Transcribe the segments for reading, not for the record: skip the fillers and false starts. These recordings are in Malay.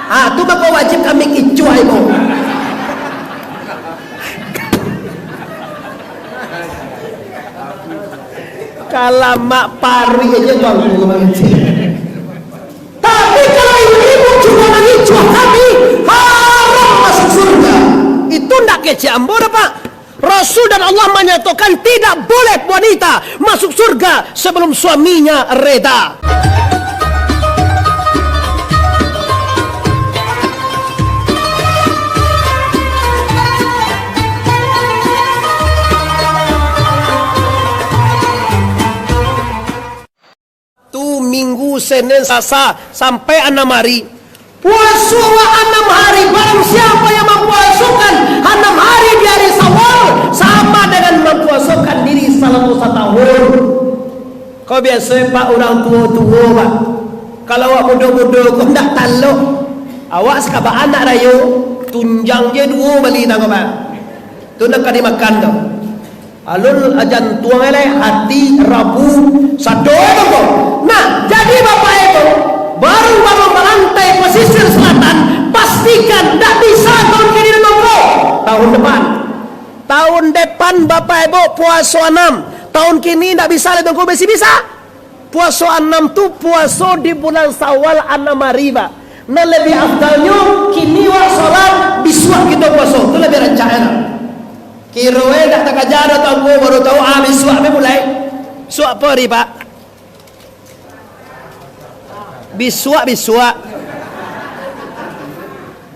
Tu maka wajib kami kicuai ibu. Kalau mak pari aja tuanku mengincin. Tapi kalau ibu cuma mengicuah kami, haram masuk surga. Itu ndak kece ambo Pak. Rasul dan Allah menyatakan tidak boleh wanita masuk surga sebelum suaminya reda. Minggu, Senin, Selasa sampai 6 hari. Puasa 6 hari. Barang siapa yang mempuasakan 6 hari di hari Syawal sama dengan mempuasakan diri selama 1 tahun. Kau biasa Pak orang tua-tua Pak. Kalau awak muda-muda kau tak taluk, awak sekabak anak raya tunjang je 2 bali tangga Pak. Tu nak kadi makan tu. Alun ajan tuang eleh hati Rabu sador. Nah, jadi Bapak Ibu, baru melantai pesisir selatan, pastikan tak bisa tahun kini nombor. Tahun depan Bapak Ibu puasa 6. Tahun kini tak bisa lebih masih bisa. Puasa 6 tu puasa di bulan Syawal 6 hari Pak. Nah lebih afdalnya kini wa salat biswa kita puasa. Tu lebih rencana. Kiroe dak tak ajar tahu baru tahu biswa mulai. Suap apa ri Pak? Biswa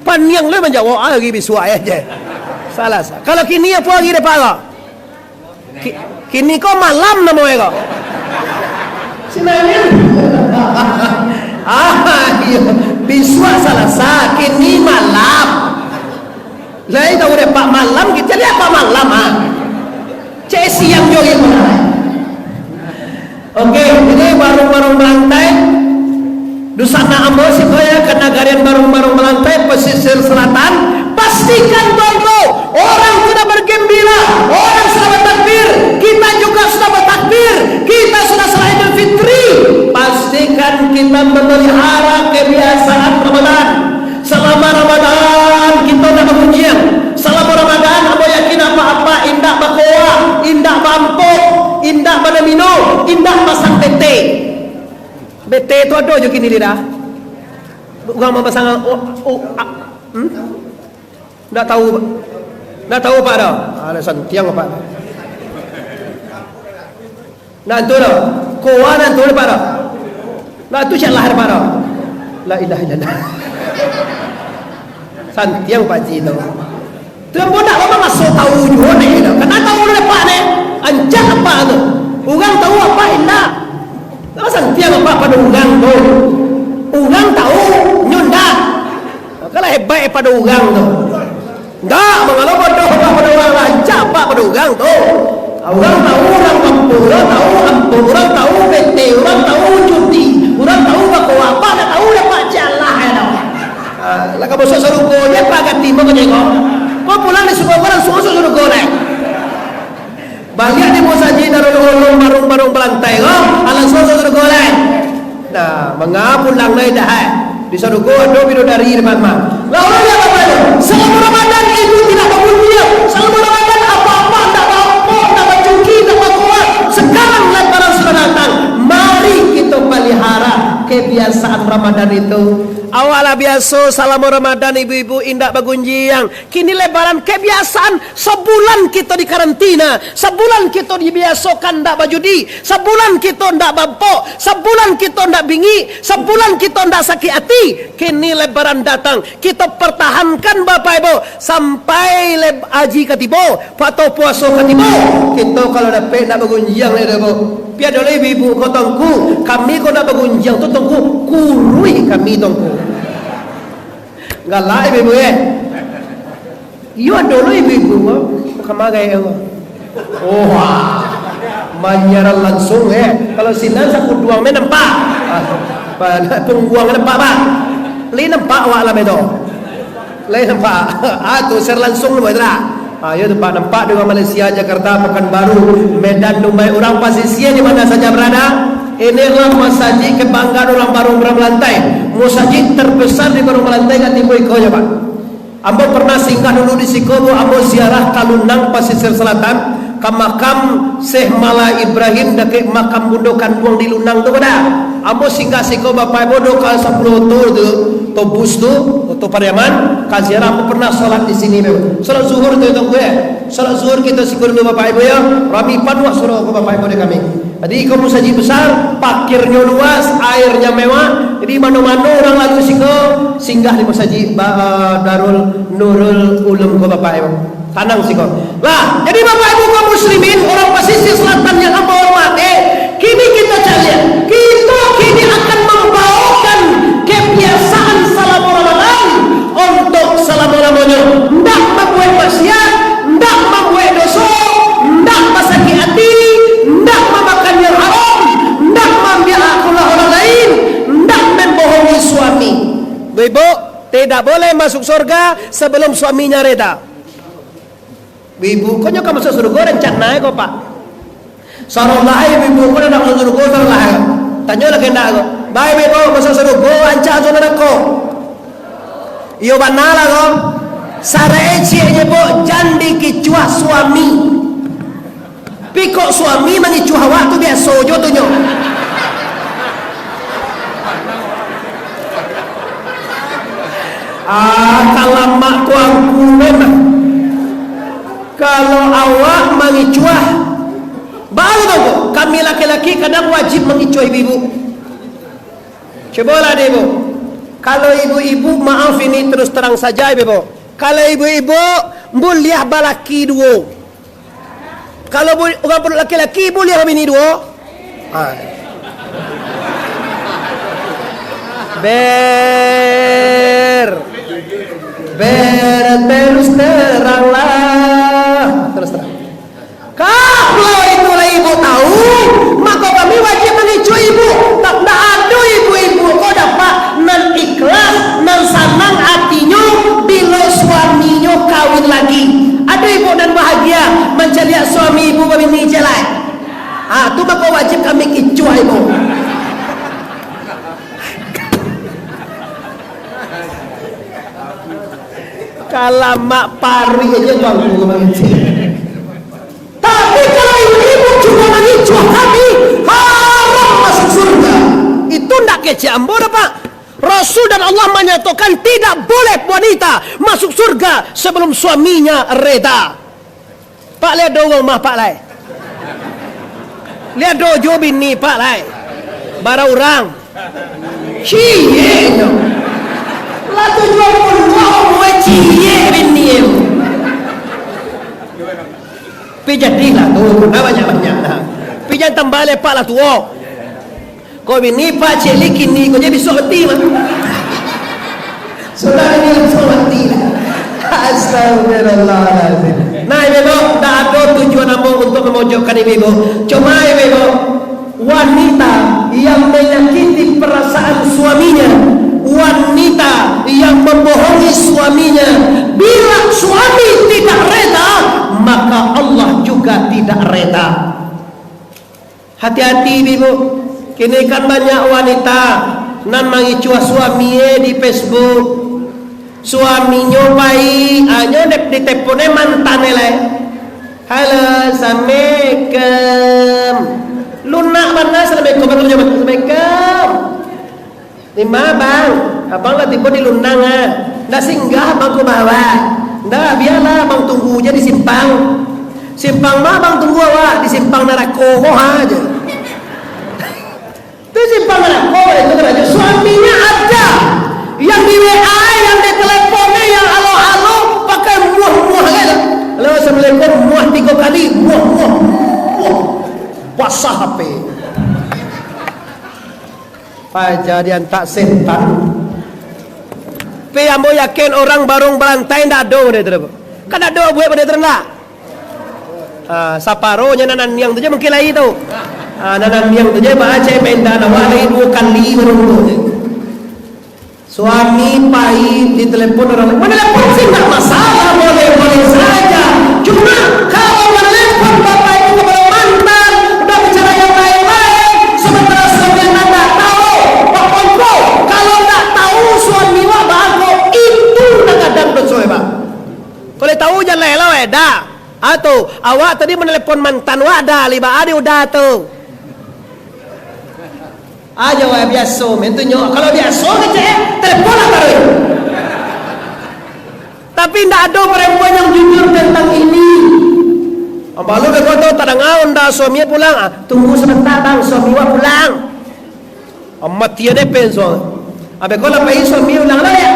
Panyang le menjawab lagi biswa aja. Salah. Kalau kini apa lagi depan kok? Kini kok malam namanya kok. Sinanya. Iya. Biswa salah kini malam. Lah itu udah Pak malam kita lihat Pak malam Cek siang jogi mana? Oke, ini barung-barung melantai. Dusana ambo sekoya kena garian barung-barung melantai pesisir selatan. Pastikan bangko orang sudah bergembira, orang sudah bertakbir, kita juga sudah bertakbir, kita sudah salat Idul Fitri. Pastikan kita memelihara kebiasaan Ramadan. Selama Ramadan kita nak berkunjung. Selama Ramadan ambo yakin apa-apa indah bakoa, indah bampok, indah pada minum, indah pasang BT. BT itu ada je kini dia dah. Bukan pasang tak tahu Pak dah. Ada santiang Pak. Nak tu dah. Koa nak tu Pak dah. Nak tu cak lahir Pak dah. La ilaha illallah. Santiang Pak Ji tu. Tu pun nak apa masuk tahu juga ni. Kena tahu le Pak ni. Ancak apa tu? Orang tahu apa indah. Kalau santiang apa pada orang tu. Orang tahu nyunda. Kalau hebat pada orang tu. Tak, mengalau bodoh pada orang lancap pada orang tu. Orang tahu orang kampung, orang tahu kampung, orang tahu BT, orang tahu cuti, orang tahu apa, tak tahu dapat jalan ya. Lah kau bosok suruh dia pakai timur ke jengok. Kau pulang di sebuah orang suruh go naik. Balik di mosaji darul barung belantai kau, alang suruh go naik. Nah, mengapa pulang naik dah? Di suruh go ada bidadari di mana? Lah orang yang apa itu? Selama Ramadan itu tidak berkunjung. Selama Ramadan apa-apa tak apa, tak bercuki, tak berkuat. Sekarang lebaran sudah datang. Mari kita pelihara kebiasaan Ramadan itu. Awalnya biasa selama Ramadan ibu-ibu indah bergunjing. Kini lebaran kebiasaan. Sebulan kita di karantina, sebulan kita dibiasakan ndak berjudi, sebulan kita ndak bampok, sebulan kita ndak bingi, sebulan kita ndak sakit hati. Kini lebaran datang, kita pertahankan Bapak Ibu sampai haji ketiba, atau puasa ketiba. Kita kalau dapat nak bergunjing ni Ibu. Biar dulu ibu-ibu kau tongku, kami kau nak bergunjing tu tongku kurui kami tongku. Galak ibu iyo dulu ibu kemagai oh manyaran langsung kalau sinan saku duang me nampak tungguang nampak Pak li nampak awak lah beto li nampak tu ser langsung lu betra ayo tempat nampak dengan Malaysia, Jakarta, Pekanbaru, Medan, Dubai, orang pasisia di mana saja berada. Inilah masaji kebanggaan orang baru berlantai. masjid terbesar di Gunung Melantai kat Timur Ikonya Pak. Ambo pernah singgah dulu di Sikobo, ambo ziarah Kalunang pesisir selatan, ke makam Syekh Mala Ibrahim dekat makam bundokan buang di Lunang tu pada. Ambo singgah Sikobo bapak bodoh ke 10 tu bus tu Pariaman, ke ziarah ambo pernah solat di sini memang. Solat zuhur tu gue. Solat zuhur kita syukur dulu bapak ibu ya. Rami panwak suruh ke bapak ibu di kami. Jadi kamu saji besar, parkirnya luas, airnya mewah. Jadi mana-mana orang lalu singgah di masjid Darul Nurul Ulum ke bapak ibu. Tanang lah. Jadi bapak ibu kaum muslimin, orang pesisir selatan yang hamba hormati, kini kita cari, kita kini akan membawakan kebiasaan salam Ramadan untuk selama-lamanya. Ndak membuat maksiat, ndak membuat dosa, ndak masakit hati, ndak memakan yang haram, ndak mengambil akhlak orang lain, ndak membohongi suami. Ibu tidak boleh masuk surga sebelum suaminya reda. Ibu, kau nyok masuk surga dan cak naik kau Pak. Sarong lahir ibu, kau nak masuk surga sarong lahir. Tanya lagi nak kau. Baik ibu masuk surga, ancak surga nak kau. Iyo banala kau. Sarai cie ibu jandi kicuah suami. Pikok suami mengicuah waktu biasa jo tu nyok. Kalau mak kuangku memang. Kalau awak mengicuah, baru tu kami laki-laki kadang wajib mengicuah ibu-ibu. Cobalah ibu. Kalau ibu-ibu, maaf ini terus terang saja ibu. Kalau ibu-ibu boleh balaki dua. Kalau orang laki-laki boleh bini dua. Terus teranglah. Terus terang. Kalau itulah ibu tahu, maka kami wajib mengicu ibu. Tak ada ibu-ibu kau dapat nan ikhlas, nan senang hatinya bila suaminya kawin lagi. Ada ibu dan bahagia mencari suami ibu bini jelai. Tu maka wajib kami kicu ibu. Kalau mak pari aja bangku mengicu. Tapi kalau ibu-ibu cuma mengicu kami, haram masuk surga. Itu ndak kece ambor Pak. Rasul dan Allah menyatakan tidak boleh wanita masuk surga sebelum suaminya reda. Pak lihat dong mah Pak lai. Lihat dojo bini Pak lai. Bara orang. Cie. Lah tujuan pun mau cie bini. Pijadilah tu, banyak-banyak dah. Pijan tambah lepak lah tu. Kau bini Pak cili kini kau jadi besok mati mah. Sudah ini langsung mati lah. Astagfirullahaladzim. Nah ibu, tak ada tujuan apa untuk memojokkan ibu. Cuma ibu, wanita yang menyakiti perasaan suaminya, wanita yang membohongi suaminya, bila suami tidak reda, maka Allah juga tidak reda. Hati-hati ibu. Kini kan banyak wanita nan mengicuah suaminya di Facebook. Suaminya baik, hanya di teleponnya mantan lah. Halo, assalamualaikum. Lunak mana assalamualaikum? Assalamualaikum. Lima bang, abang lah tiba di lunang ah. Ndak singgah bang ku bawa. Ndak biarlah bang tunggu aja di simpang. Simpang mah bang tunggu awak di simpang Narako aja. Itu simpang Narako itu kan suaminya ada yang di WA, yang di teleponnya, yang halo-halo pakai muah-muah kan. Halo assalamualaikum, muah 3 kali, muah puasa HP. Pajadian tak setan. Tapi ambo yakin orang barung belantai ndak ada dia tu. Kan ada buat pada terendah. Saparonya nanan yang tu je mungkin lagi tu. Nanan yang tu je baca benda awak lagi 2 kali baru tu. Suami pahit di telepon orang lain. Menelepon sih tak masalah, boleh saja. Cuma kalau menelepon bapak ibu kepada mantan, udah bicara yang lain-lain, sementara suami anda tak tahu, Pak Ponko, kalau tak reda. Atau awak tadi menelepon mantan wada liba adi udah tuh. Aja wa biasa mentunyo. Kalau biasa kecek telepon taruh. Tapi ndak ada perempuan yang jujur tentang ini. Balu ke kota tadang aun dah suami pulang. Tunggu sebentar bang, suami wa pulang. Amat dia depen soal. Abe kalau pergi suami ulang lah ya.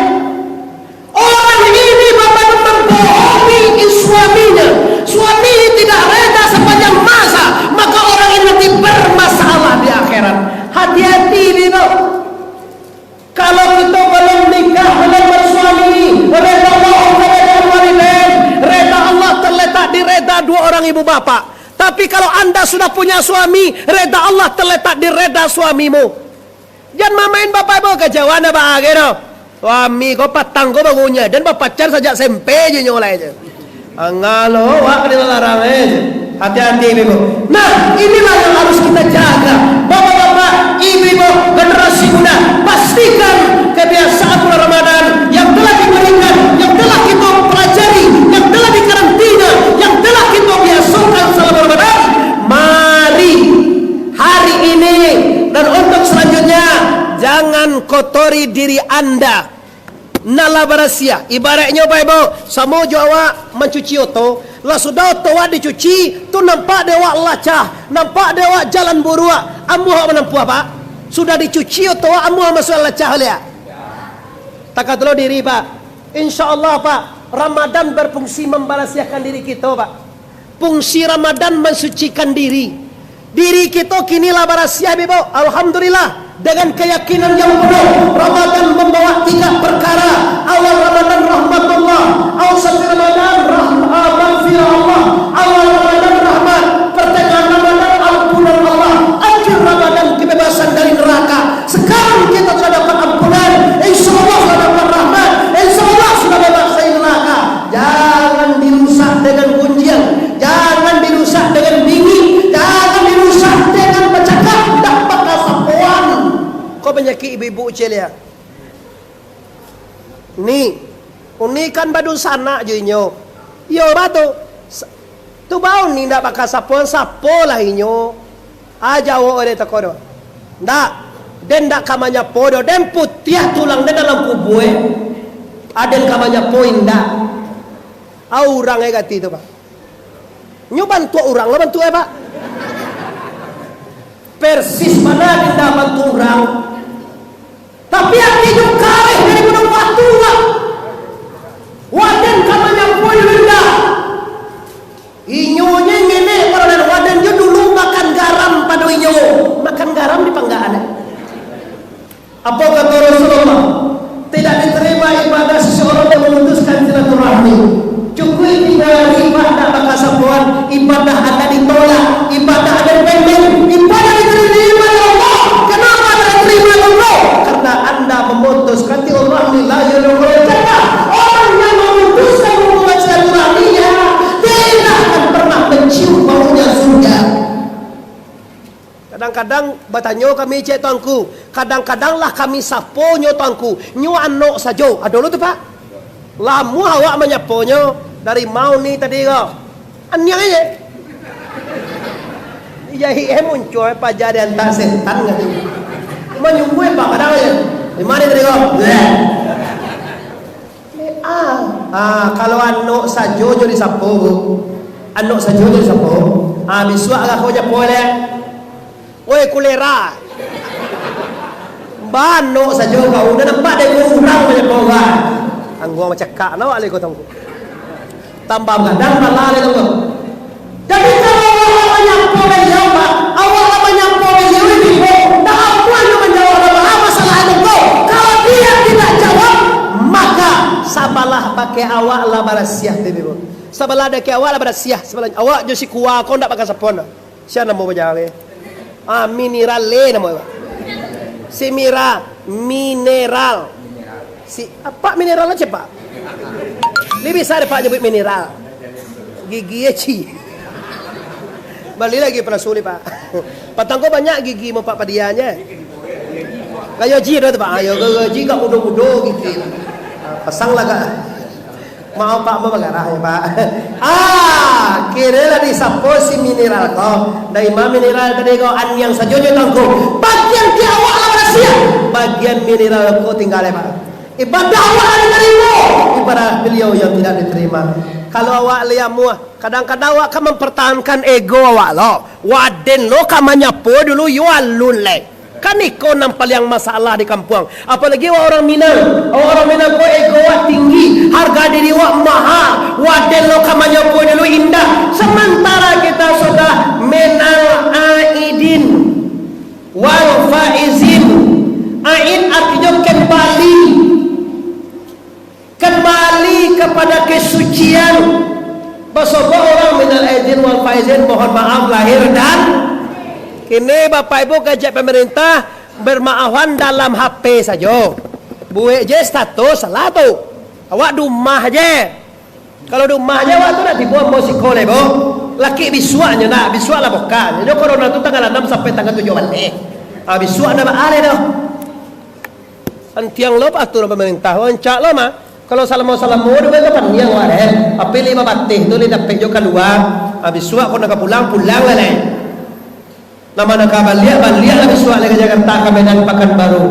Orang ini bapak membohongi suaminya. Suami tidak reda sepanjang masa, maka orang ini nanti bermasalah di akhirat. Hati-hati dino. Kalau kita belum nikah belum bersuami, reda Allah, reda walidain, reda Allah terletak di reda dua orang ibu bapak. Tapi kalau anda sudah punya suami, reda Allah terletak di reda suamimu. Jangan mamain bapak ibu kejauhan apa gitu. Suami kau patang kau bangunnya dan bapak pacar sejak SMP je nyolai je. Angalo wak dilarang aja. Hati-hati ibu. Nah, inilah yang harus kita jaga. Bapak-bapak, ibu-ibu, generasi muda, pastikan kebiasaan bulan Ramadan yang telah diberikan, yang telah kita pelajari, yang telah dikarantina, yang telah kita biasakan selama Ramadan. Mari hari ini dan untuk selanjutnya jangan kotori diri anda. Nala barasia ibaratnya apa ibu? Samo jawa mencuci oto, lah sudah oto wa dicuci, tu nampak dewa lacah, nampak dewa jalan buruk. Amuh menempuh apa? Sudah dicuci oto wa amuh masuk lacah lihat. Tak kata diri pak. Insyaallah pak, Ramadan berfungsi membarasiakan diri kita pak. Fungsi Ramadan mensucikan diri. Diri kita kinilah barasia ibu. Alhamdulillah. Dengan keyakinan yang penuh, Ramadan membawa 3 perkara. Awal Ramadan rahmatullah, awal Ramadan maghfirah Allah, awal Ramadan rahmat, pertengahan Ramadan ampunan Allah, akhir Ramadan kebebasan dari neraka. Sekarang kita sudah dapat ampunan, insyaallah sudah dapat rahmat, insyaallah sudah bebas dari neraka. Jangan dirusak dengan kunjian, jangan dirusak dengan dingin, jangan dirusak dengan bercakap dak pakai sapuan. Kau penyakit ibu-ibu celia. Ni, uni kan badun sana je inyo. Yo batu. Tu bau ni ndak pakai sapuan sapo lah inyo. Aja wo ore takodo. Ndak, den ndak kamanya podo, den putiah tulang den dalam kubue. Aden kamanya poin ndak. Orang gati tu pak. Nyo bantu orang, lo bantu pak. Persis mana tidak bantu orang. Tapi yang hidup kareh dari gunung batu lah. Waden kamanya pun rendah. Inyonya ngene para waden dia dulu makan garam pada inyo. Makan garam di panggaan. Apa kata Rasulullah? Tidak diterima ibadah seseorang yang memutuskan silaturahmi. Cukup tinggal ibadah bakal sabuan, ibadah ada ditolak, ibadah ada pendek, ibadah diterima oleh Allah. Kenapa diterima Allah? Karena anda memutuskan silaturahmi la yulul jannah. Orang yang memutuskan hubungan silaturahminya tidak akan pernah mencium baunya surga. Kadang-kadang bertanya kami cek tuanku, kadang-kadanglah kami sapo nyo tuanku, nyo anok sajo. Ada dulu tu pak. Lamu awak menyaponya dari mau ni tadi kau. Anyang aja. Jadi muncul pajak dan tak setan kata. Menyungguh pak padahal ya. Di mana tadi kau? Kalau anok sajo jadi sapo. Anok sajo jadi sapo. Biswa agak kau japo le. Woi kulera. Banok sajo kau udah nampak deh kurang menyapo kau. Anggo macam kak na wala ko tangko. Tambah kadang malale tangko. Jadi kalau awak menyampo beliau Pak, awak menyampo beliau ini dah apa yang menjawab apa masalah itu kau. Kalau dia tidak jawab, maka sabalah pakai awak lah barasiah tu. Sabalah ada ke awak lah barasiah. Sabalah awak jo si kuah kau ndak pakai sapon. Siapa nama bajale? Mineral le nama. Si mineral. Si apa mineral aja pak? Lebih bisa ada pak nyebut mineral. Gigi eci. Balik lagi pernah sulit pak. Patangko banyak gigi mau pak padianya. Kayo ji dah pak. Ayo ji kak mudo-mudo gigi. Pasang lah kak. Mau Pak mengarah ya Pak. Kira di saposi mineral kau. Dari ma mineral tadi kau an yang sajonya tangku. Bagian di awak lah siap. Bagian mineral kau tinggal ya Pak. Ibadah awak diterima. Ibadah beliau yang tidak diterima. Kalau awak lihat muah, kadang-kadang awak kan mempertahankan ego awak lo. Waden lo kamanya po dulu yualun le. Kan ikon nampal yang masalah di kampung. Apalagi orang Minang. Orang Minang ko ego wak tinggi, harga diri wak mahal. Waden lo kamanya po dulu indah. Sementara kita sudah menal aidin wal faizin. Aid artinya kembali kepada kesucian. Bahasa orang minal aidin wal faizin, mohon maaf lahir dan kini Bapak Ibu gajak pemerintah bermaafan dalam HP saja. Buat je status salah tu. Awak dumah je. Kalau dumah je awak tu nak dibuat musiko le bo. Laki bisuaknya nak, bisuak lah bukan. Jadi corona tu tanggal 6 sampai tanggal 7 balik. Bisuak dah ale dah. Antiang lo atur pemerintah. Wancak lo mah. Kalau salamu dua itu kan yang wadah. Apa lima batih tu lihat pejo keluar. Bisuak kau nak pulang lah le. Nama nak balik lah bisuak lagi Jakarta ke Medan Pekanbaru.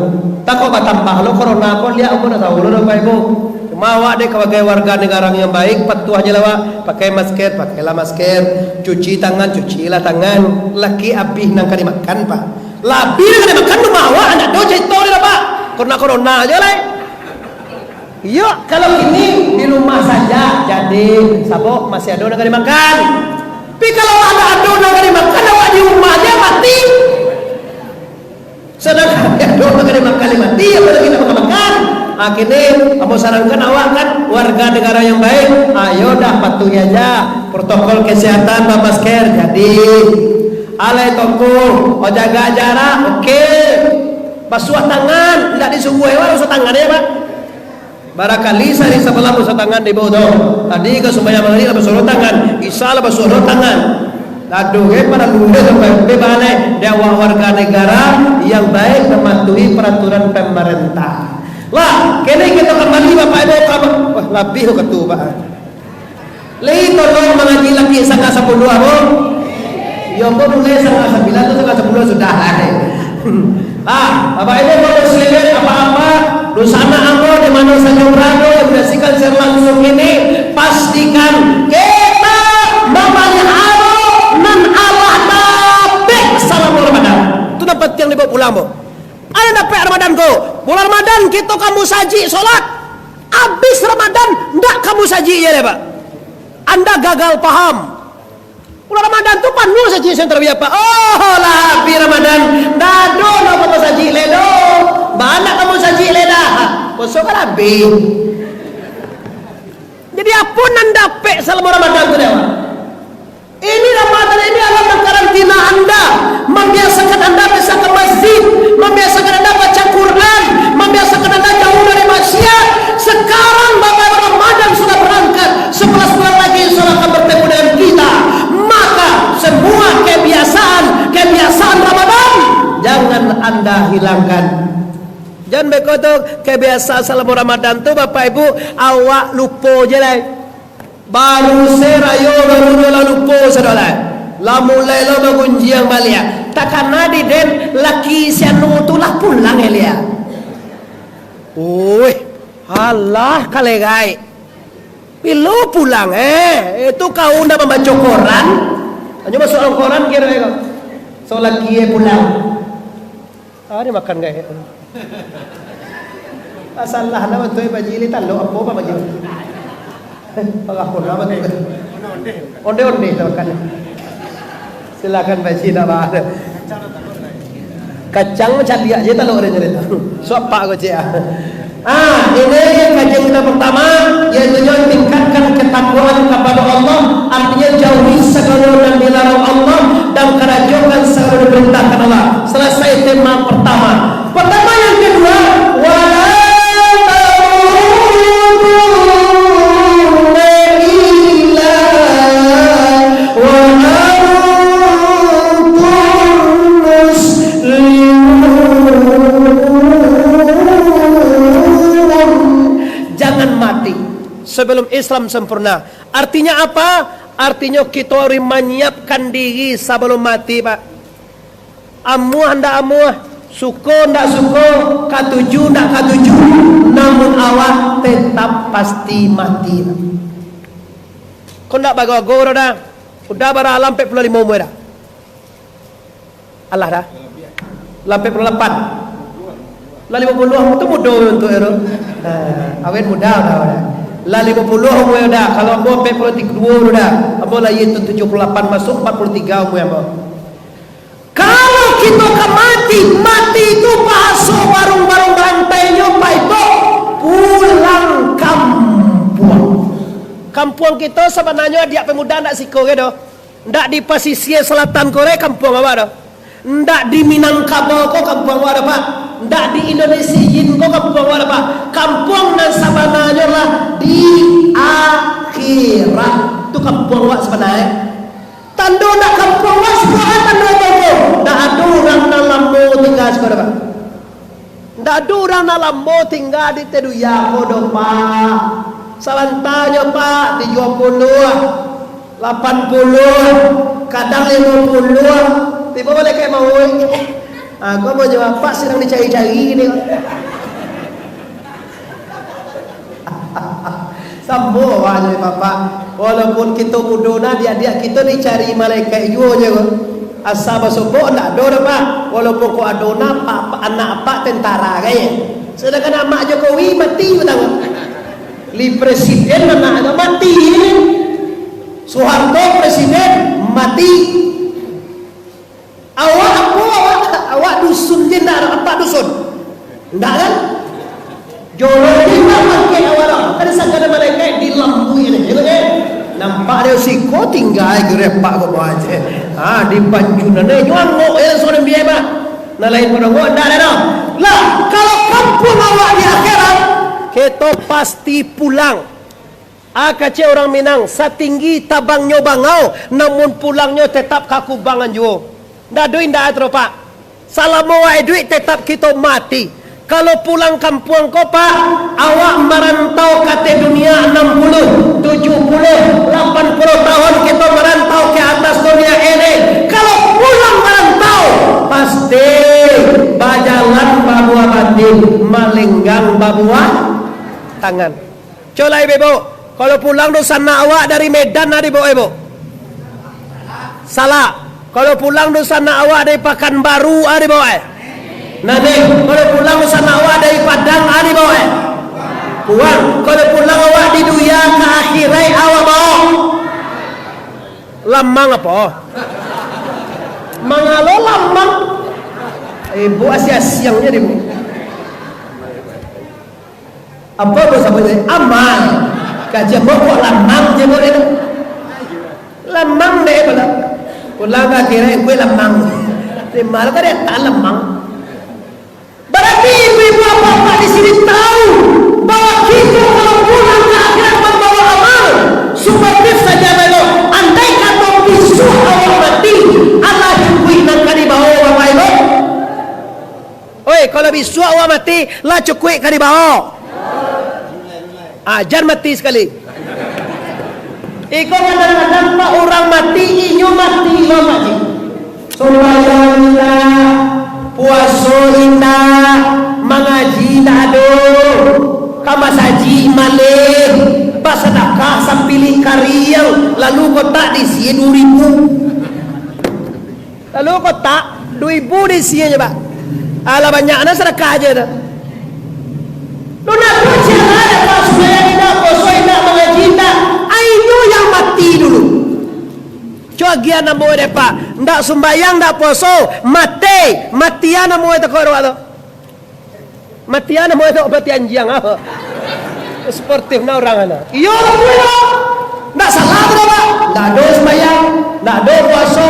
Tak kau batambah lo corona kau lihat aku dah tahu lo Bapak Ibu. Cuma awak deh sebagai warga negara yang baik patuh aja lah wak. Pakai masker, pakailah masker. Cucilah tangan. Laki abih nang kali makan Pak. Labih nang kali makan rumah awak anak do cerita ni lah Pak. Corona aja lah. Yuk kalau ini di rumah saja jadi sabok masih ada nang kali makan. Tapi kalau ada nang kali makan awak di rumah aja mati. Sedangkan ada nang kali makan mati apalagi nak makan. Akhirnya kamu sarankan awak kan warga negara yang baik. Ayo dah patuhi aja protokol kesehatan masker jadi. Alai toko, jaga jarak, oke. Basuh tangan, tidak disuguh basuh tangan ya Pak. Barangkali sehari sebelah basuh tangan di bawah. Tadi ke sembahyang maghrib basuh tangan, isya basuh tangan. Aduh, para guru sampai balik dewa warga negara yang baik mematuhi peraturan pemerintah. Lah, kini kita kembali Bapak Ibu kabar. Wah, lebih ketu Pak. Lei tolong mengaji lagi sangat 10 Bu. Ya Bu mulai sangat 9 tu sangat 10 sudah ada. Bapak Ibu kalau selihat apa-apa di sana anggo di mana saja berada yang menyaksikan secara langsung ini pastikan kita memelihara nan Allah tabek salam Ramadan. Itu dapat yang dibawa pulang Bu. Ada dapat Ramadan ko. Bulan Ramadan kita kamu saji solat. Habis Ramadan ndak kamu saji ya Pak. Anda gagal paham. Bulan Ramadan tu penuh saji yang terbiasa Pak. Oh lah habis Ramadan dado no kamu saji ledo. Banyak kamu saji leda. Kosong kan habis. Jadi apa anda dapat selama Ramadan tu dewa? Ini Ramadan ini adalah karantina Anda, membiasakan Anda bisa ke masjid, membiasakan Anda baca Quran, membiasakan Anda jauh dari maksiat. Sekarang Bapak Ramadan sudah berangkat, 11 bulan lagi insya Allah akan bertemu dengan kita. Maka semua kebiasaan Ramadan jangan Anda hilangkan. Jangan begitu kebiasaan selama Ramadan tu Bapak Ibu awak lupa je lah. Baru serayo baru lupa saudara. La mulai lo mengunjiang balik. Takkan ada den laki sianu tu lah pulang elia. Oi, Allah kalegai. Pilu pulang itu kau dah membaca Quran. Hanya masuk Al-Quran kira kau. So laki pulang. Ada makan gak? Masalah nama tu bajili talo apa bajili. Pagapun apa tu? Onde silakan. Silakan baca nama ada. Kacang macam dia je tak loreng je tu. Suap pak aku cia. Ini kajian kita pertama yaitu tingkatkan ketakwaan kepada Allah, artinya jauhi segala yang dilarang Allah dan kerajaan segala diperintahkan Allah. Selesai tema pertama. Pertama yang kedua wala sebelum Islam sempurna. Artinya apa? Artinya kita harus menyiapkan diri sebelum mati, Pak. Amuah ndak amuah, suko ndak suko, katuju ndak katuju, namun awak tetap pasti mati. Kau ndak bagawa dah, udah beralam 45 umur dah. Allah dah, 48. Lah 50 itu muda untuk itu. Awet muda dah. Lah 50 umur dah. Kalau ambo 42 dah. Ambo lah itu 78 masuk 43 umur ambo. Kalau kita mati itu bahasa warung-warung bantainya pak itu pulang kampung. Kampung kita sebenarnya dia pemuda ndak siko gitu. Ndak di pesisir selatan Korea kampung apa dah? Ndak di Minangkabau kok kampung apa Pak? Ndak di Indonesia kok kampung apa Pak? Kampung dan sebenarnya lah di akhirat. Itu kampung wak sebenarnya. Tando nak kampung wak sebenarnya tando itu. Ndak ada orang dalam mau tinggal sebenarnya Pak. Ndak ada orang dalam mau tinggal di tedu ya kodo Pak. Salantanya Pak 70, 80, kadang 50. Tiba balik kayak mau. Aku mau jawab Pak sedang dicari-cari ini. Sambo aja Bapak. Walaupun kita muda dia kita dicari malaikat juga je. Asal bersobok ndak ada Pak. Walaupun kau ada anak Pak tentara kaya. Sedangkan amak Jokowi mati betul. Li presiden anak mati. Soeharto presiden mati. Awak dusun je nak apa dusun? Enggak kan? Jodoh ni pakai awak. Ada sagada malaikat di lampu ini. Nampak dia siko tinggal gerepak ke bawah je. Di Banjunan ni jual ngok yang seorang biaya bah. Nah lain pada ngok dah dah. Lah kalau kampung awak di akhirat, kita pasti pulang. Kaca orang Minang setinggi tabangnya bangau, namun pulangnya tetap kaku bangan juga. Ndak duit ndak atro Pak. Salamu wae duit tetap kita mati. Kalau pulang kampung kau Pak, awak merantau ke dunia 60, 70, 80 tahun kita merantau ke atas dunia ini. Kalau pulang merantau, pasti bajalan babua batin, melenggang babua tangan. Coba ibu, kalau pulang dosana awak dari Medan ada ibu. Salah. Kalau pulang dosana awak dari Pekanbaru ada bawa. Nanti kalau pulang dosana awak dari Padang ada bawa. Pulang. Kalau pulang awak di dunia ke akhirat awak bawa. Lamang apa? Mangalo lamang. Ibu asia siangnya ibu. Apa bahasa Indonesia? Amal. Kajian pokok lamang je boleh. Lamang deh pada. Pulang akhirnya gue lemang. Malah kan dia tak lemang. Berarti ibu-ibu apa-apa di sini tahu bahwa kita kalau pulang ke akhirat membawa amal. Sumatif saja belok. Andai kata bisu awak mati, Allah cukui nangka di bawah bapak ibu. Oi, kalau bisu awak mati, lah cukui kan di bawah. Jangan mati sekali. Iko kadang-kadang pak orang mati, inyo mati lo mati. Sembahyang indah, puasa indah, mengaji dado, kamasaji malih, pasedekah sampilih kariang, lalu kotak disi 2.000. Lalu kotak 2.000 disi aja pak. Ala banyaknya sedekah aja dah. Lu nak baca ada pak sembahyang indah, puasa indah, mengaji indah. Ayo yang mati dulu. Coba gian namo de Pak. Ndak sembayang, ndak poso, mati. Matian namo itu kau ada. Matian namo itu obat anjing apa? Sportif na orang ana. Iyo lah. Ndak salah tu Pak. Ndak ada sembayang, ndak ada poso.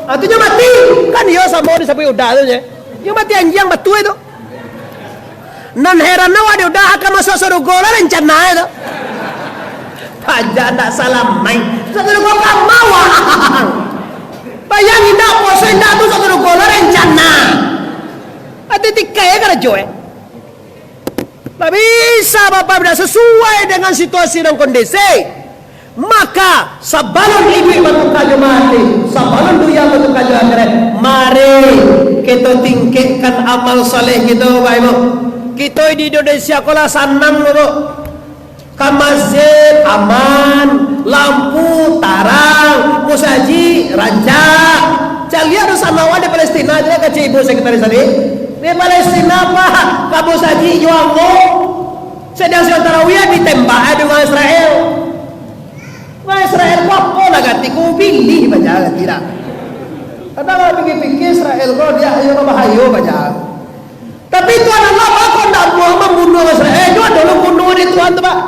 Artinya mati. Kan iyo sama di sampai udah tu je. Iyo mati anjing betul itu. Nan heran na wadi udah akan masuk surga lah rencana itu. Aja tak salah main. Satu kau mau. Bayangin tak puasa tak tu satu kau rencana. Ati tikai kan joe. Tak bisa Bapak tidak sesuai dengan situasi dan kondisi. Maka sebelum ibu batu kayu mati, sebelum dunia batu kayu akhirat, mari kita tingkatkan amal saleh kita, Bapak Ibu. Kita di Indonesia kalau sanang dulu, ke masjid aman, lampu tarang, musaji rancak. Saya lihat sana di Palestina, dia kecil ibu sekretaris tadi. Di Palestina Pak, kamu saji jual mo. Sedang tarawih ditembak dengan Israel. Nah Israel apa lah ganti ku pilih baca tidak. Karena kalau pikir-pikir Israel kalau dia ayo bahaya baca. Tapi Tuhan Allah kau tidak mau membunuh Israel. Dia dulu bunuh di Tuhan tu Pak.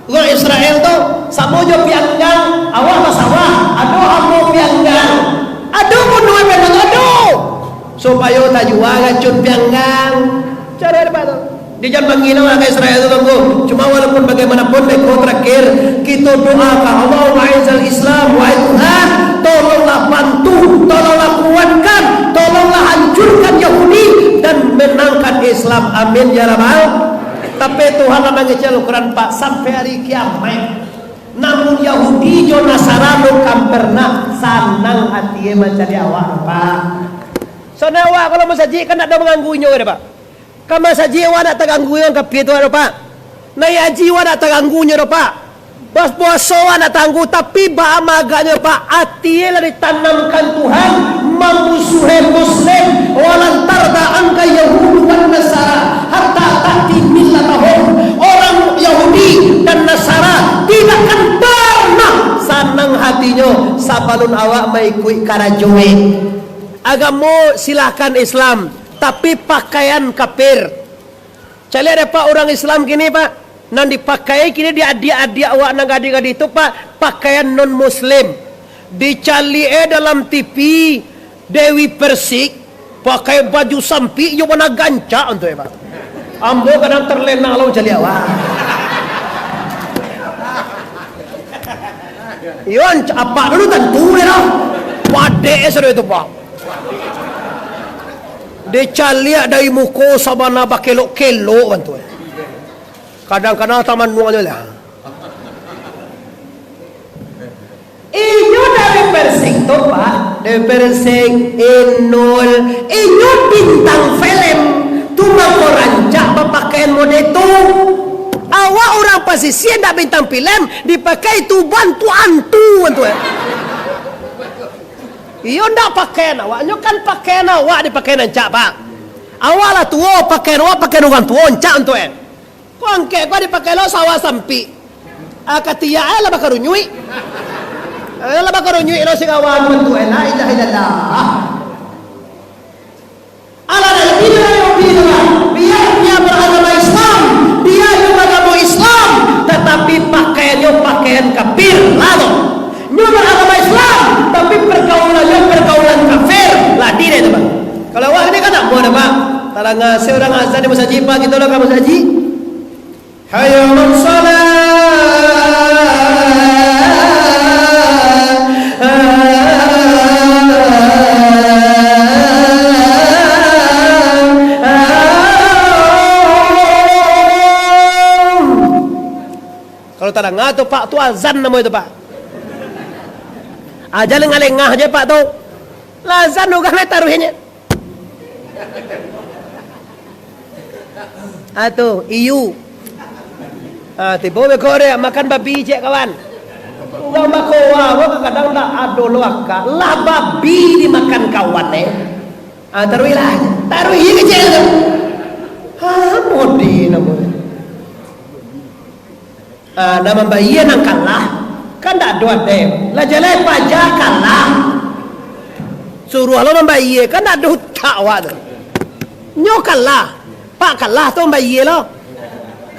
Kalau Israel tu sama jo pianggang awak masawah. Aduh amo pianggang. Aduh bunuh memang aduh. Supaya tak jual racun pianggang. Cara apa tu? Dia jangan menghina orang Israel itu tunggu. Cuma walaupun bagaimanapun mereka terakhir kita doakan Allah wa'izal Islam wa'id Tuhan, tolonglah bantu, tolonglah kuatkan, tolonglah hancurkan Yahudi dan menangkan Islam. Amin ya rabbal. Tapi Tuhan mengecil Quran Pak sampai hari kiamat. Namun Yahudi jo Nasarano kan pernah sanang hatinya mencari awak Pak. Soalnya awak kalau masaji kan ada mengganggunya Pak. Kama sa jiwa nak terganggu yang kapito ada Pak. Na ya jiwa nak terganggunya ada Pak. Bos puasa nak tangguh tapi ba amaganya Pak atilah ditanamkan Tuhan memusuhi Muslim walan tarda anka Yahudi dan Nasara hatta tati millatahum. Orang Yahudi dan Nasara tidak akan pernah senang hatinya sabalun awak mengikut karajoe. Agama silakan Islam tapi pakaian kafir. Cari ada Pak orang Islam gini Pak, nan dipakai kini dia adik-adik awak nang gadi-gadi itu Pak pakaian non Muslim. Dicali dalam TV Dewi Persik pakai baju sampi yo warna ganca untuk Pak. Ambo kadang terlena lo cali awak. Iwan apa dulu tentu ya. Pade seru itu Pak. Dia calia dari muka sabana bakelo-kelo bantu. Kadang-kadang taman nuang lah. Inyo dari Persik tu Pak, dari Persik Inul, inyo bintang film tu mau rancak berpakaian model tu. Awak orang pasisir nak bintang film dipakai tu bantu antu bantu. Iyo ndak pakaian awak, nyo kan pakaian awak dipakai nancak Pak. Awak lah tua pakaian awak pakai orang tua nancak untuk kau angke kau dipakai lo sawah sampi. Katia lah bakar nyui. Lah bakar nyui lo sigawan untuk la ilaha illallah. Ala nabi biar dia beragama Islam, dia juga beragama Islam, tetapi pakaiannya pakaian kafir lalu. Nyo beragama Islam tapi pergaulannya pergaulan kafir lah dia Pak. Kalau awak ni kan tak boleh Pak. Tarang seorang azan di masjid Pak kita lah kamu saji. Hayya salat. Kalau tarang tu Pak tu azan nama itu Pak. Aja lengah-lengah aja Pak tu. Lazan juga nak taruhnya. Atuh, iu. Tiba bekore makan babi cek kawan. Ugang bakoa, kadang tak ado loaka. Lah babi dimakan kawan taruhilah. Taruhi kecil tu. Modi nama. Nama bayi nang kalah. Kan tak ada dem. Lah jalan pajak kalah. Suruh lo membayar kan tak ada hutang awak tu. Nyo kalah. Pak kalah tu membayar lo.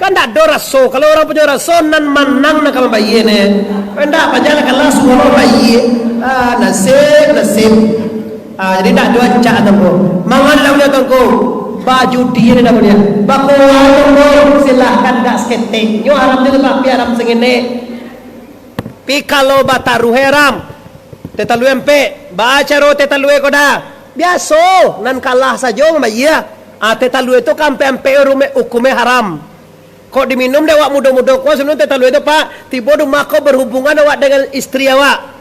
Kan tak ada rasa. Kalau orang punya rasa nan menang nak membayar ni. Pendak pajak kalah semua membayar. Nasib. Jadi tak ada cak tu. Mangan lah punya tu. Baju dia ni dah punya. Bakuan tu silahkan tak sketing. Nyo haram dia tu tapi haram sengene. Pi kalau bataru heram tetalue empe baca ro tetalue koda biasa nan kalah saja membayar tetalue itu kampe empe rume hukume haram Kok diminum deh awak muda-muda kau sebelum terlalu itu pak. Tiba rumah kau berhubungan awak dengan istri awak.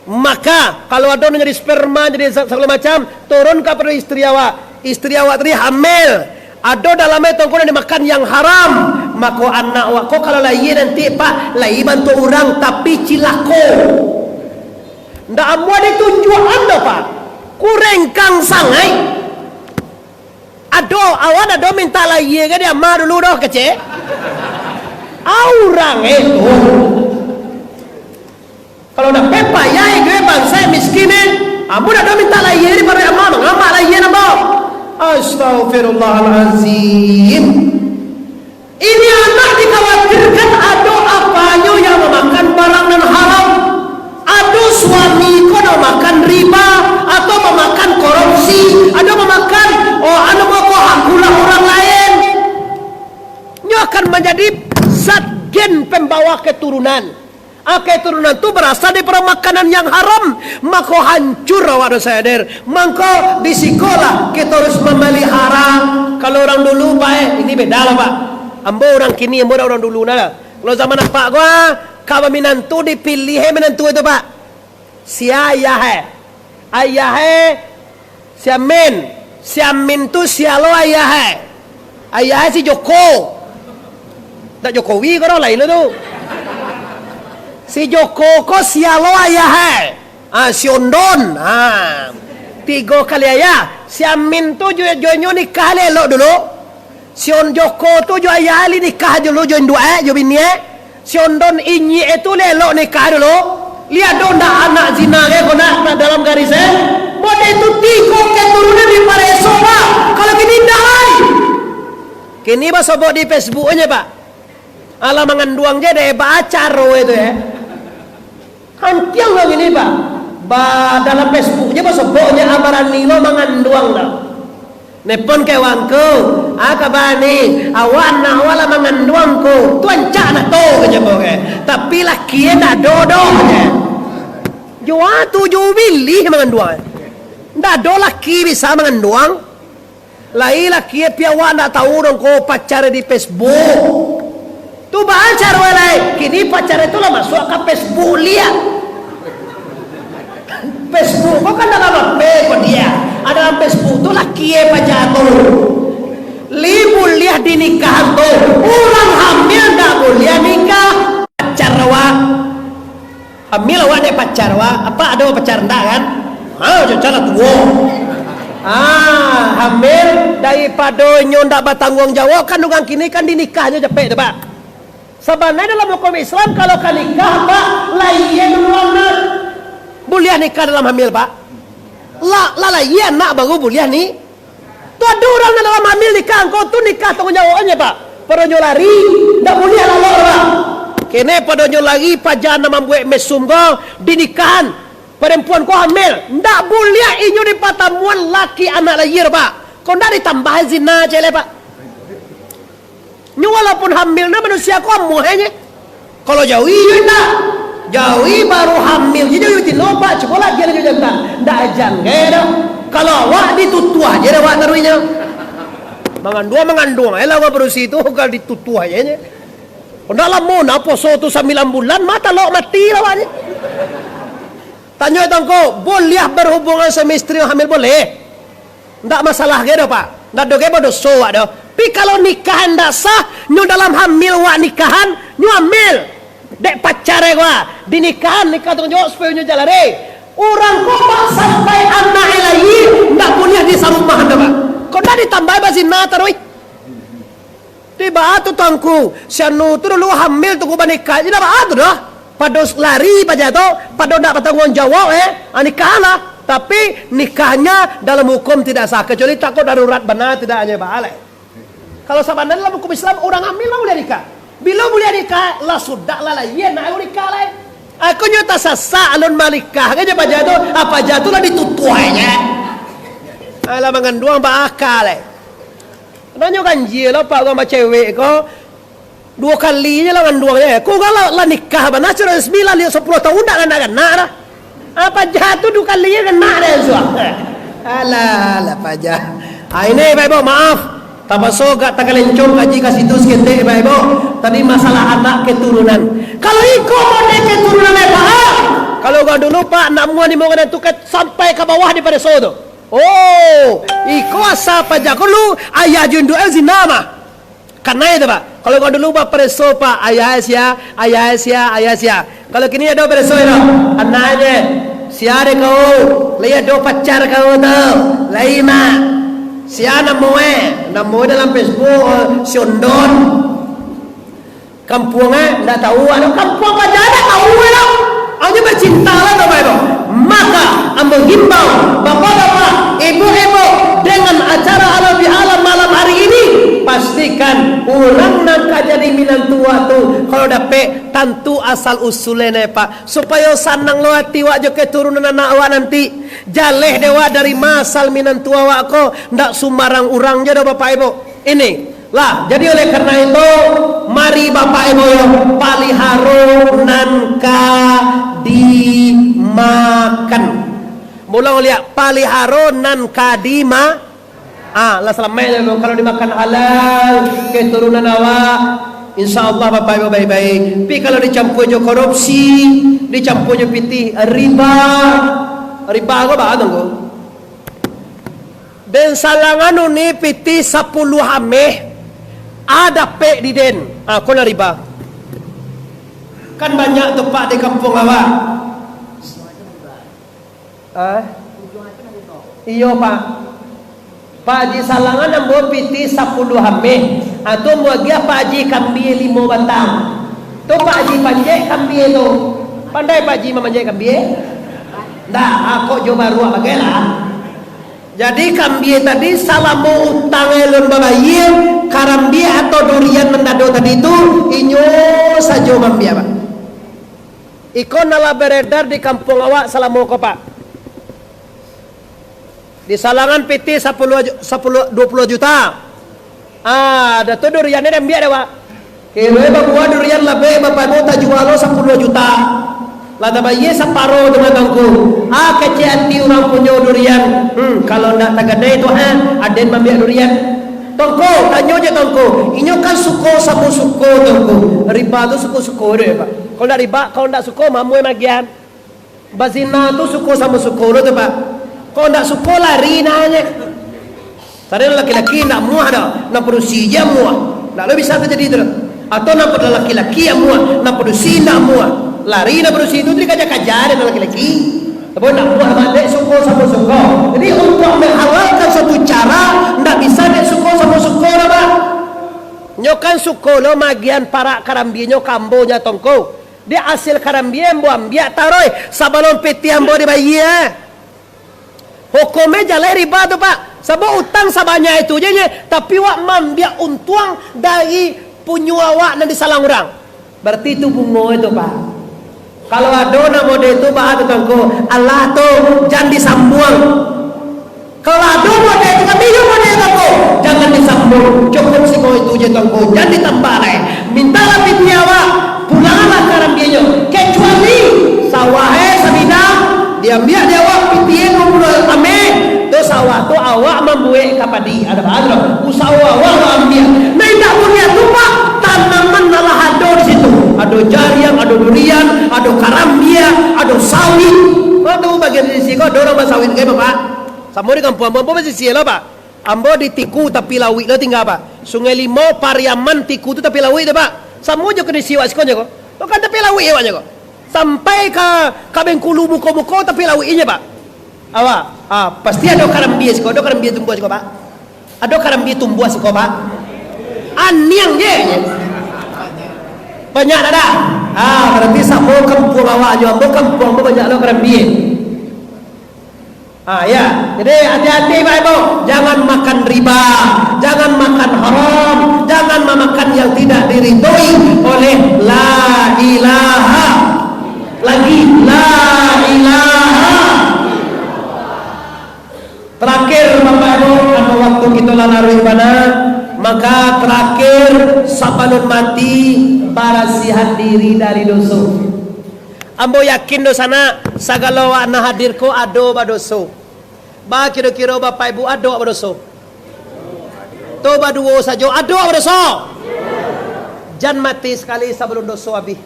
Maka kalau ada menjadi sperma jadi segala macam turun kepada istri awak. Istri awak tadi hamil. Ada dalamnya tongkol yang dimakan yang haram. Maka anak awak kau kalau lahir nanti pak lahir bantu orang tapi cilako. Ndak amuan itu tujuan dah pak. Kurengkang sangai. Awan ada minta lagi kan dia mah dulu dah kecil. Orang itu kalau nak pepayai gue bangsa miskin amun ada minta lagi di pada amal ngamak lagi nama. Astagfirullahalazim. Ini anak dikhawatirkan ada apanya yang memakan barang dan haram. Ada suami kau nak makan riba atau memakan korupsi, ada memakan anu pokok hak orang lain. Ini akan menjadi zat gen pembawa keturunan. Keturunan itu berasal dari makanan yang haram. Maka hancur awak sadar. Maka di sekolah kita harus memelihara. Kalau orang dulu baik, ini beda lah pak. Ambo orang kini, ambo orang dulu lah. Kalau zaman pak gua, kalau menantu dipilih menantu itu pak. Si ayah si Amin tu si alo ayah si Joko. Tak Jokowi kau lain tu. Si Joko ko si alo ayah si Ondon. Tiga kali ayah. Si Amin tu jonyo nikah elok dulu. Si Joko tu jo ayah li nikah dulu join dua jo bini. Si Ondon inyi itu elok nikah dulu. Lihat dong anak zina ke kena dalam garis model itu tiga keturunan di Pareso pak. Kalau gini dah kini pak sobok di Facebooknya pak ala manganduang je deh bacaro itu hantiang lagi ini pak dalam Facebooknya pak soboknya abaran nilo manganduang dah nepon kewangku akabani awan awala manganduangku tuan cak nak to ke jeboke tapi laki nak dodo jua tujuh bilih manganduang ndak do laki bisa manganduang lai laki piawa nak tahu dong ko pacar di Facebook tu pacar walai kini pacar itu lah masuk ke Facebook lihat Facebook kok kan dalam HP kok dia ada dalam Facebook tu laki pacar tu libur lihat di nikahan tu orang hamil tak boleh nikah pacar awak hamil awak dek pacar awak apa ada pacar enggak kan cara tua hamil daripada ndak bertanggung jawab kan orang kini kan dinikahnya cepet tu pak sebenarnya dalam hukum Islam kalau kan nikah pak lain mana boleh nikah dalam hamil pak lah iya nak baru boleh ni tu ada orang dalam hamil nikah kau tu nikah tanggung jawabnya pak peronyo lari tak boleh lalu pak kene peronyo lari pajan nama buat mesum kau dinikahan perempuan kau hamil tak boleh inyo di patamuan laki anak lahir pak kau tak ditambah zina cele pak nyu walaupun hamil na manusia kau amuhnya kalau jauh iya tak jauhi baru hamil jadi you tinoba sekolah dia jantan ndak ajang gede kalau awak ditutu aja awak taruhnya mengandung elah awak berusi itu kalau ditutu aja nya ndak lama apa so tu 9 bulan mata lo mati awaknya tanya tangko boleh berhubungan sama istri hamil boleh ndak masalah gede pak ndak doge bodo so ada tapi kalau nikahan ndak sah nyu dalam hamil wak nikahan nyu hamil dek pacare gua dinikahan nikah tong jawab supaya jalan orang kok sampai anak lagi ndak punya di sarumah anda pak kok ndak ditambah bazina terus tiba tu tangku sianu tu dulu hamil tu gua nikah jadi apa tu dah pada lari pada tu pada ndak bertanggung jawab nikah lah tapi nikahnya dalam hukum tidak sah kecuali takut darurat benar tidak hanya balik kalau sebenarnya dalam hukum Islam orang hamil mah boleh nikah bila boleh nikah lah sudah lah iya nak nikah lah aku nyata sasa alun malikah aja apa jatuh lah ditutuhnya alah mengandung bakal nanya ganjil lah pak sama cewek kau 2 kalinya lah mengandungnya kau kalau lah nikah benar sudah 9 10 tahun tak kena lah apa jatuh 2 kalinya kena dah suah alah pajah ini baik maaf tak masuk gak tak kelencong kaji kasih tu sekendek baik tadi masalah anak keturunan. Kalau iko model keturunan Pak, kalau gua dulu Pak nak mua ni mau kena tukat sampai ke bawah daripada sodo. Oh, iko asa pajak lu ayah jundu zina mah. Karena itu Pak. Kalau gua dulu Pak preso Pak ayah sia. Kalau kini ada preso itu anaknya siare kau, lihat do pacar kau tu, laima. Siapa namoe dalam Facebook Siondon kampungnya tidak tahu ada kampung aja ada tahu lah hanya bercinta lah Bapak. Maka ambil himbau bapak-bapak ibu-ibu dengan acara halal bihalal malam hari ini pastikan orang nak jadi minantua tu kalau dapat tantu asal usulnya Pak supaya sanang lo hati wak jo keturunan anak awak nanti jaleh dewa dari masal minantua wak ko ndak sumarang urang je Bapak Ibu ini lah. Jadi oleh karena itu mari Bapak Ibu paliharo nanka dimakan. Mulang lihat paliharo nanka dima. Lah selama kalau dimakan halal keturunan awak insyaallah Bapak Ibu baik-baik. Tapi kalau dicampur jo korupsi, dicampur jo pitih riba ko ba adong ko. Den salangan ni pitih 10 hameh ada pe di den. Kau nak riba. Kan banyak tempat di kampung awak. Iyo Pak. Pak Haji Salangan ambo piti 10 hameh. Atau mau dia Pak Haji kambie 5 batang. Tu Pak Haji panjai kambie tu. Pandai Pak Haji memanjai kambie? Ndak, aku jo baru bagaimana? Jadi kambie tadi salah mau utang elon babayir karambie atau durian mendado tadi itu inyo saja mambia Pak. Iko nala beredar di kampung awak salah mau ko Pak. Di Salangan PT 20 juta. Ada tu duriannya dan biar Pak. Kira bawa durian lebih Bapak Ibu tak jual 10 juta. Lada bayi separuh dengan tangku. Kecil hati orang punya durian. Kalau nak tagadai Tuhan, ada yang ambil durian. Tangku, tanya je tangku. Inyo kan suko sama suko tangku. Riba tu suko dia Pak. Kalau nak riba, kalau nak suko mamu magian. Bazina tu suko sama suko tu Pak. Kalau nak suko lari nanya. Tadi laki-laki nak muah dah, nak produksi je muah. Nak lebih bisa terjadi tu. Atau nak pada laki-laki yang muah, nak produksi nak muah. Lari nak berusia itu dia kajar dengan laki-laki. Tapi nak buat mandek suko sama suko. Jadi untuk menghalalkan satu cara, tidak bisa dek suko sama suko lah Pak. Nyokan suko lo magian para karambinya kambonya tongko. Dia hasil karambia ambo ambiak taroy sabalon peti ambo dibayi Hukumnya jalan riba tu Pak. Sebab utang sebanyak itu je tapi wak mambiak untuang dari punya awak dan disalang orang. Berarti itu bungo itu Pak. Kalau ada nak model itu bahas tentangku Allah tu jangan disambung. Kalau ada model itu kami juga model tentangku jangan disambung. Cukup sih kau itu je tentangku jangan ditambah lagi. Mintalah piti awak pulanglah karambianya. Kecuali sawahnya sebidang diambil dia awak piti ngumpul amin. Tu sawah tu awak membuat kapadi ada bahan usaha awak ambil. Nah tak punya tu Pak tanaman malah ada di situ. Ada jariang, ada durian, ada karambia, ada sawit. Kau tahu bagian di sini kau dorong sawit kayak Bapak. Sama di kampung ambo masih siapa Pak? Ambo di Tiku tapi lawit lo tinggal Pak. Sungai Limau, Pariaman, Tiku tu tapi lawit Pak. Sama je kena siwa sekolah kau. Kau kan tapi lawit awaknya kau. Sampai ke Bengkulu muko-muko tapi lawitnya Pak. Awak, pasti ada karambia sekolah, ada karambia tumbuh sekolah Pak. Ada karambia tumbuh sekolah Pak. Aniang je. Banyak ada. Berarti sama kampung awak aja, ambo kampung banyak lo karambia. Ya. Jadi hati-hati Pak Ibu, jangan makan riba, jangan makan haram, jangan memakan yang tidak diridhoi oleh la ilaha. Lagi la ilaha. Terakhir Bapak Ibu, apa waktu kita lalu mana? Maka terakhir sabalun mati barasihan diri dari dosa. Ambo yakin dosana sagala wa na hadir ko ado badoso. Ba kira-kira Bapak Ibu ado badoso. To baduo sajo ado badoso. Jangan mati sekali sebelum dosa habis.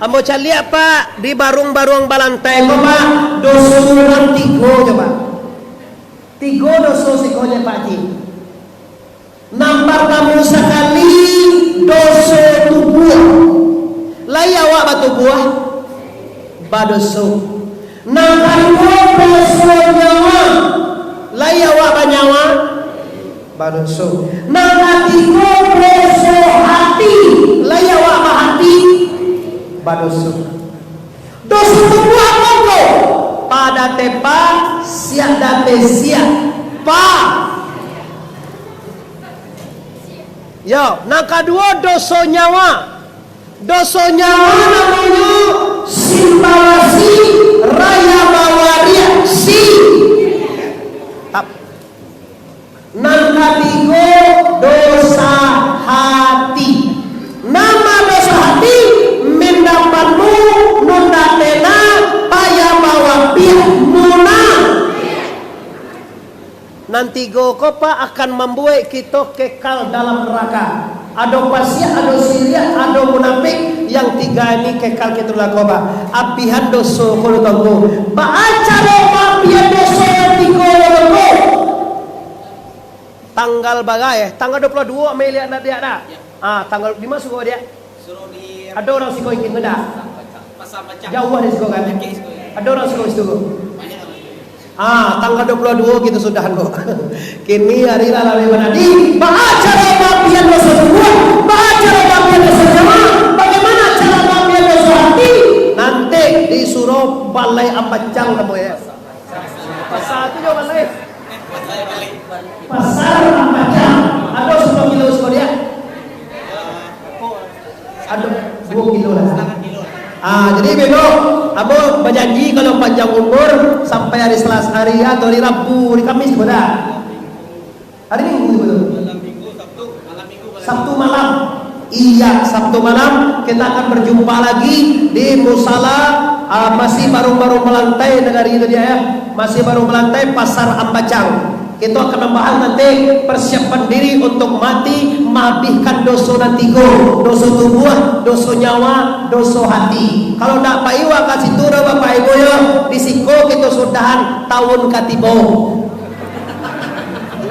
Ambo lihat Pak di barung-barung balantai kok Pak dosa orang 3 coba. 3 dosa sekonya Pak Ji. Nampar kamu sekali dosa tubuh. Lai awak batu buah badoso. Nampar dosa nyawa. Lai awak banyawa badoso. Nampar dosa hati. Lai awak hati badoso. Dosa tubuh apa kau? Pada tepa siap date siap pa. Yo, nah kedua dosa nyawa. Dosa nyawa namanya simbawasi raya bawaria si. Tap. Nang ketiga dosa hati. Nama dosa hati mendapatmu nundatena payah bawa pihak muna. Nanti gokopa akan membuat kita kekal dalam neraka. Ada pasien, ada siria, ada munafik. Yang 3 ini kekal kita lakoba. Apihan dosa kalau tunggu. Baca loba apihan dosa yang 3 tunggu. Tanggal bagai, tanggal 22 Mei lihat nak dia dah. Tanggal 5 suruh dia. Suruh di Ada orang siko ingin benda. pasar macam. Jauh ada siko kan? Ada orang siko itu. Tanggal 22 kita sudah kok. Kini hari lalu menadi. Baca bagian dosa semua. Baca bagian dosa jamaah. Bagaimana cara bagian dosa hati? Nanti disuruh balai Ambacang kamu ya. Pasar itu juga balai. Pasar Ambacang. Ada 10 kilo sekali ya. Ada 2 kilo lah. Jadi bego, abo berjanji kalau panjang umur sampai hari Selasa hari atau hari Rabu, hari Kamis benar. Hari Minggu betul. Sabtu malam. Iya, Sabtu malam kita akan berjumpa lagi di musala masih baru melantai dengar itu dia ya. Masih baru melantai Pasar Ambacang. Kita akan membahas nanti persiapan diri untuk mati, menghabiskan dosa nanti dosa tubuh, dosa nyawa, dosa hati. Kalau tak Pak Iwa kasih turun Bapak Ibu ya, disiko kita sudahan tahun katibo.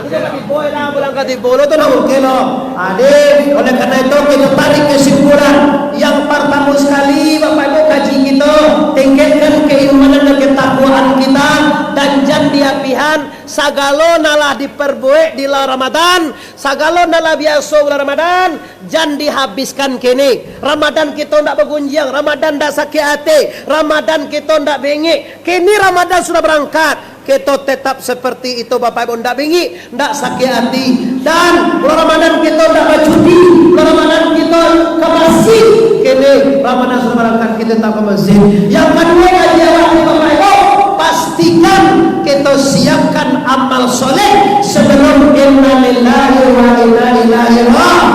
Katibo lah, bulan katibo lo tu nak mungkin lo. Adik, oleh karena itu kita tarik kesimpulan yang pertama sekali Bapak Ibu kaji kita, tingkatkan keimanan dan ketakwaan kita dan jangan diapihan. Sagalo nalah diperbuat di bulan Ramadan, sagalo nalah biasa bulan Ramadan, jangan dihabiskan kini. Ramadan kita ndak bergunjang, Ramadan ndak sakit hati, Ramadan kita ndak bengik. Kini Ramadan sudah berangkat, kita tetap seperti itu Bapak Ibu, ndak bengik, ndak sakit hati. Dan bulan Ramadan kita ndak berjudi, bulan Ramadan kita ke masjid. Kini Ramadan sudah berangkat, kita tetap ke masjid. Yang kedua kajian Bapak Ibu, pastikan kita siapkan amal soleh sebelum inna lillahi wa inna ilaihi raji'un.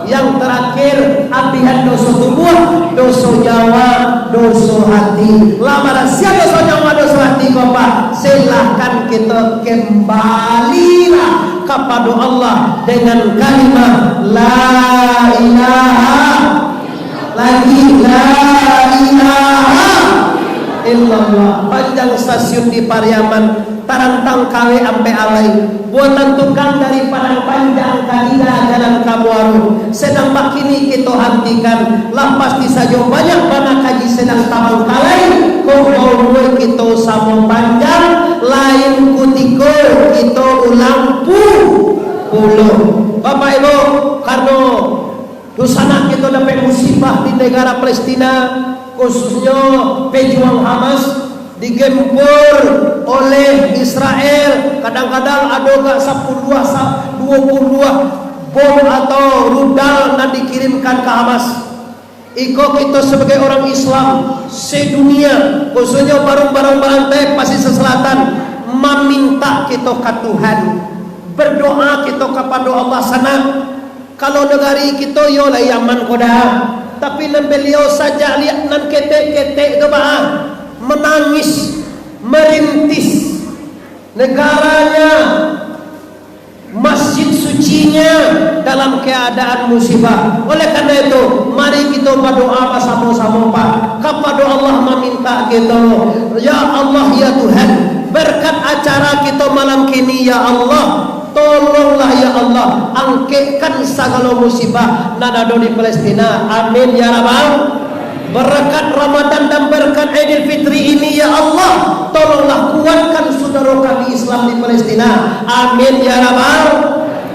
Yang terakhir apihan dosa tubuh, dosa nyawa, dosa hati. Lamaran siapa dosa nyawa, dosa hati Bapak? Silahkan kita kembalilah kepada Allah dengan kalimat la ilaha lagi la ilaha illallah. Panjang stasiun di Pariaman, Tarantang KW ampe alai, buatan tukang dari Padang Panjang Kadina Jalan Kabuaru. Sedang kini kita hentikan, lapas di saja banyak mana kaji sedang tabang kalai. Kau kita sama panjang, lain kutiko kita ulang puluh. Bapak Ibu, karena dosana kita dapat musibah di negara Palestina, khususnya pejuang Hamas digempur oleh Israel. Kadang-kadang ada gak 22 bom atau rudal yang dikirimkan ke Hamas. Iko kita sebagai orang Islam sedunia, khususnya barang-barang berantai Pasisir Selatan, meminta kita ke Tuhan, berdoa kita kepada Allah sana. Kalau negari kita yo lah Yaman koda, tapi nan beliau saja lihat nan ketek-ketek itu bah menangis, merintis. Negaranya masjid suci sucinya dalam keadaan musibah. Oleh karena itu, mari kita berdoa bersama-sama Pak. Kepada Allah meminta kita, ya Allah ya Tuhan, berkat acara kita malam kini ya Allah, tolonglah ya Allah, angkatkan segala musibah nada di Palestina. Amin ya Rabbal. Berkat Ramadan dan berkat Idul Fitri ini ya Allah, tolonglah kuatkan saudara kami Islam di Palestina. Amin ya Rabbal.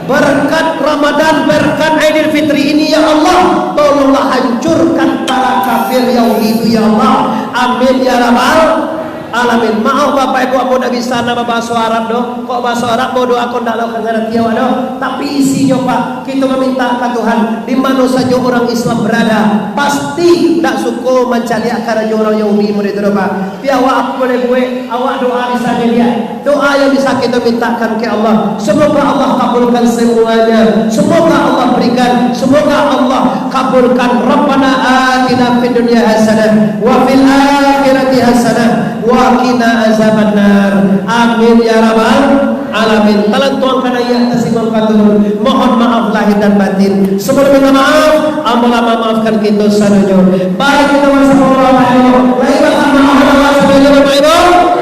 Berkat Ramadan, berkat Idul Fitri ini ya Allah, tolonglah hancurkan para kafir Yahudi ya Allah. Amin ya Rabbal alamin. Maaf Bapak Ibu, aku tidak bisa nama bahasa Arab doh. Kok bahasa Arab mau doa aku tidak lakukan dengan tiawa doh. Tapi isinya Pak, kita meminta ke Tuhan, di mana saja orang Islam berada, pasti tidak suka mencari akar orang Yahudi murid itu Pak. Tiawa aku boleh gue, awak doa bisa dia. Doa yang bisa kita mintakan ke Allah. Semoga Allah kabulkan semuanya. Semoga Allah berikan. Semoga Allah kabulkan. Rabbana atina fid dunya hasanah wa fil akhirati hasanah wa qina azabannar. Amin ya rabbal alamin. Talan tuangkan ayat tasimam katurun. Mohon maaf lahir dan batin. Sebelum minta maaf, Allah maafkan kita sadonya. Baik kita wassalamualaikum warahmatullahi wabarakatuh.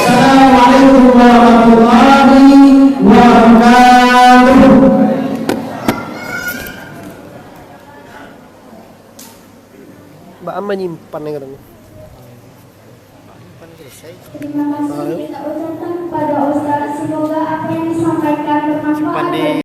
Assalamualaikum warahmatullahi wabarakatuh. Mbak Amma nyimpan yang kadang. Terima kasih kita ucapkan kepada Ustaz, semoga apa yang disampaikan bermanfaat.